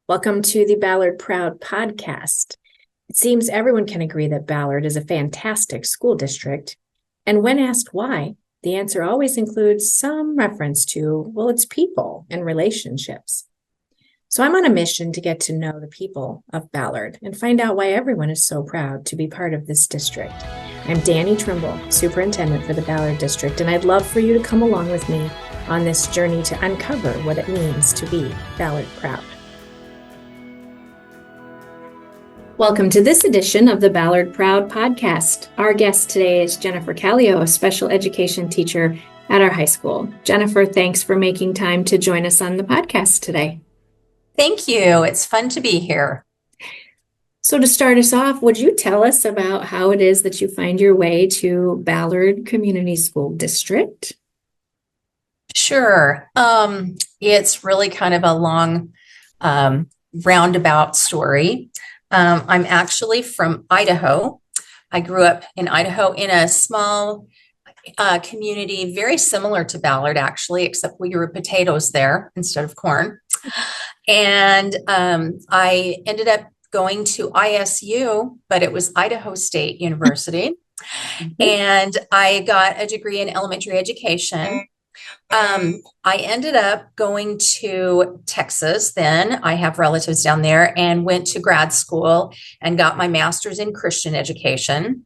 Welcome to the Ballard Proud podcast. It seems everyone can agree that Ballard is a fantastic school district. And when asked why, the answer always includes some reference to, well, it's people and relationships. So I'm on a mission to get to know the people of Ballard and find out why everyone is so proud to be part of this district. I'm Danny Trimble, superintendent for the Ballard district, and I'd love for you to come along with me on this journey to uncover what it means to be Ballard Proud. Welcome to this edition of the Ballard Proud podcast. Our guest today is Jenifer Kallio, a special education teacher at our high school. Jenifer, thanks for making time to join us on the podcast today. Thank you. It's fun to be here. So to start us off, would you tell us about how it is that you find your way to Ballard Community School District? Sure. It's really kind of a long roundabout story. I'm actually from Idaho. I grew up in Idaho in a small community, very similar to Ballard, actually, except we grew potatoes there instead of corn. And I ended up going to ISU, but it was Idaho State University. And I got a degree in elementary education. I ended up going to Texas then. I have relatives down there, and went to grad school and got my master's in Christian education.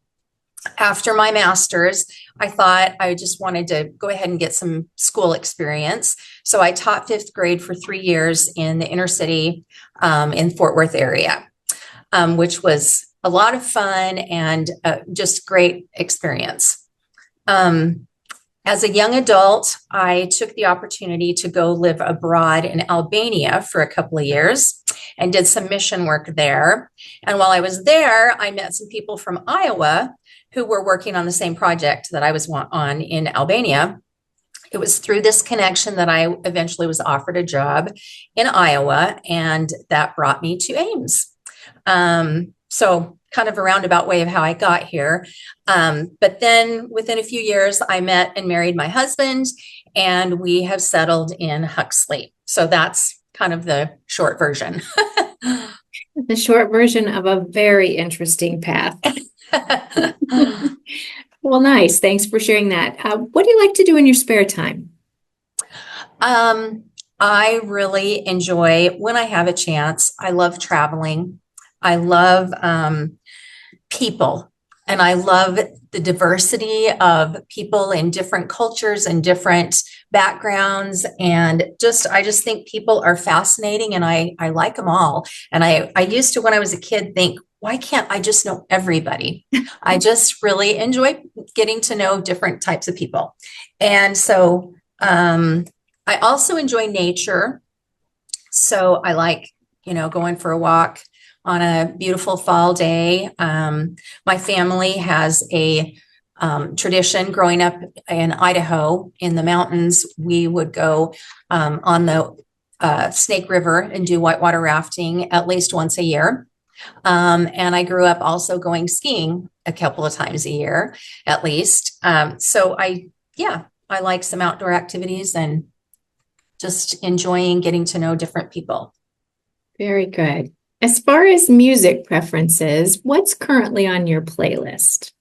After my master's, I thought I just wanted to go ahead and get some school experience. So I taught fifth grade for 3 years in the inner city in Fort Worth area, which was a lot of fun and just great experience. As a young adult, I took the opportunity to go live abroad in Albania for a couple of years and did some mission work there. And while I was there, I met some people from Iowa who were working on the same project that I was on in Albania. It was through this connection that I eventually was offered a job in Iowa, and that brought me to Ames. So kind of a roundabout way of how I got here. But then within a few years, I met and married my husband, and we have settled in Huxley. So that's kind of the short version. The short version of a very interesting path. Well, nice. Thanks for sharing that. What do you like to do in your spare time? I really enjoy when I have a chance. I love traveling. I love people, and I love the diversity of people in different cultures and different backgrounds. And I just think people are fascinating, and I like them all. And I used to, when I was a kid, think, why can't I just know everybody? I just really enjoy getting to know different types of people. And so I also enjoy nature. So I like, going for a walk on a beautiful fall day. My family has a tradition. Growing up in Idaho in the mountains, we would go on the Snake River and do whitewater rafting at least once a year. And I grew up also going skiing a couple of times a year, at least. So I like some outdoor activities and just enjoying getting to know different people. Very good. As far as music preferences, what's currently on your playlist?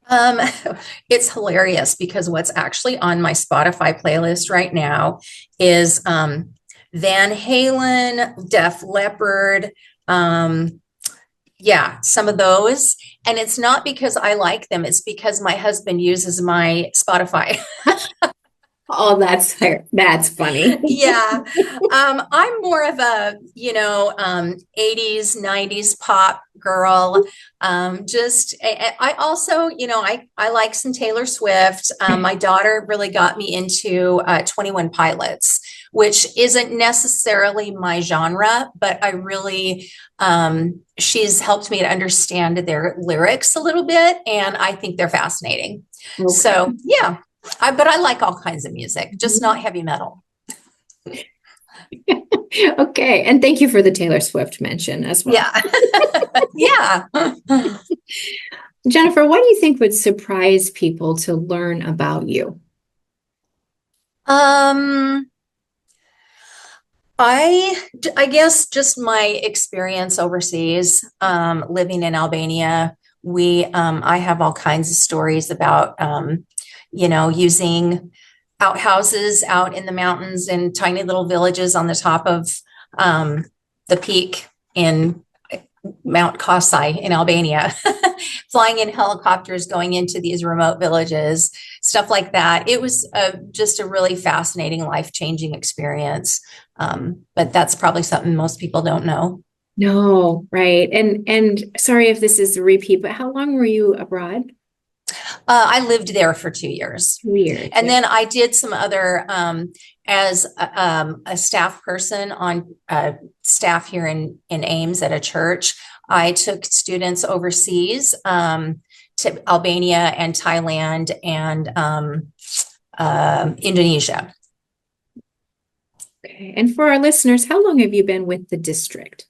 It's hilarious because what's actually on my Spotify playlist right now is Van Halen, Def Leppard, some of those. And it's not because I like them, it's because my husband uses my Spotify. Oh, that's funny. Yeah. I'm more of a, 80s, 90s pop girl. I also, I like some Taylor Swift. My daughter really got me into 21 Pilots, which isn't necessarily my genre, but I really, she's helped me to understand their lyrics a little bit, and I think they're fascinating. Okay. So, yeah. But I like all kinds of music, just not heavy metal. Okay. And thank you for the Taylor Swift mention as well. Yeah. Yeah. Jenifer, what do you think would surprise people to learn about you? I guess just my experience overseas, living in Albania, I have all kinds of stories about, using outhouses out in the mountains in tiny little villages on the top of, the peak in Mount Kosai in Albania, flying in helicopters, going into these remote villages, stuff like that. It was just a really fascinating, life-changing experience. But that's probably something most people don't know. No, right. And sorry if this is a repeat, but how long were you abroad? I lived there for 2 years. Weird. And Yeah. then I did some other, as a staff person on staff here in Ames at a church. I took students overseas to Albania and Thailand and Indonesia. Okay. And for our listeners, how long have you been with the district?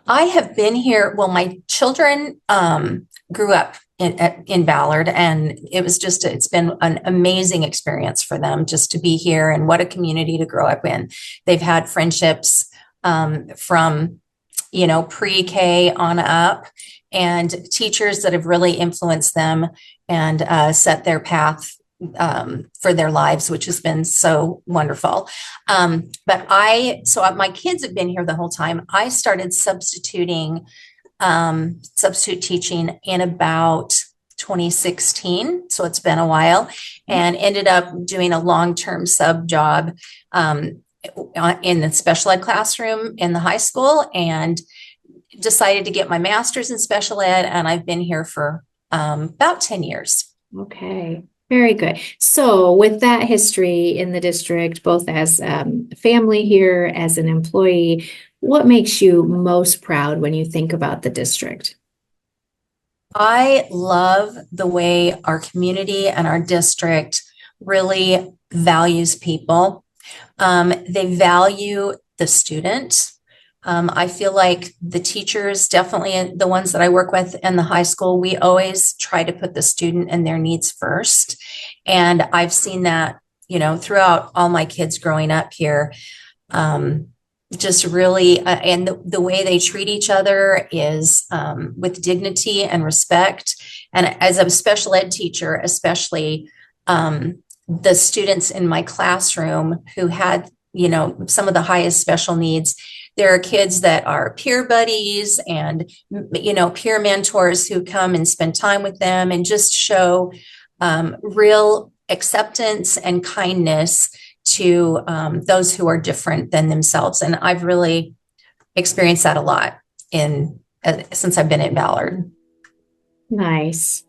I have been here. Well, my children grew up in Ballard, and it's been an amazing experience for them just to be here, and what a community to grow up in. They've had friendships from pre-K on up, and teachers that have really influenced them and set their path for their lives, which has been so wonderful. But my kids have been here the whole time. I started substitute teaching in about 2016. So it's been a while, and ended up doing a long-term sub job in the special ed classroom in the high school, and decided to get my master's in special ed. And I've been here for about 10 years. Okay. Very good. So with that history in the district, both as family here, as an employee, what makes you most proud when you think about the district? I love the way our community and our district really values people. They value the student. I feel like the teachers, definitely the ones that I work with in the high school, we always try to put the student and their needs first. And I've seen that, throughout all my kids growing up here. Just really, and the way they treat each other is with dignity and respect. And as a special ed teacher, especially the students in my classroom who had, some of the highest special needs, there are kids that are peer buddies and, peer mentors who come and spend time with them and just show real acceptance and kindness to those who are different than themselves. And I've really experienced that a lot since I've been at Ballard. Nice.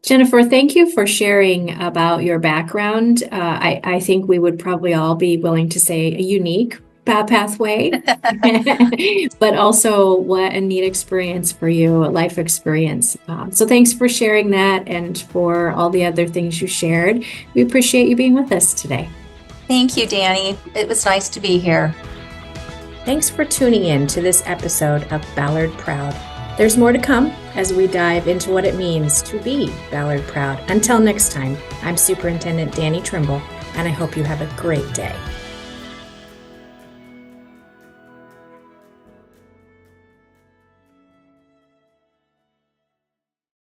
Jenifer, thank you for sharing about your background. I think we would probably all be willing to say a unique pathway, but also what a neat experience for you, a life experience. So thanks for sharing that and for all the other things you shared. We appreciate you being with us today. Thank you, Danny. It was nice to be here. Thanks for tuning in to this episode of Ballard Proud. There's more to come as we dive into what it means to be Ballard Proud. Until next time, I'm Superintendent Danny Trimble, and I hope you have a great day.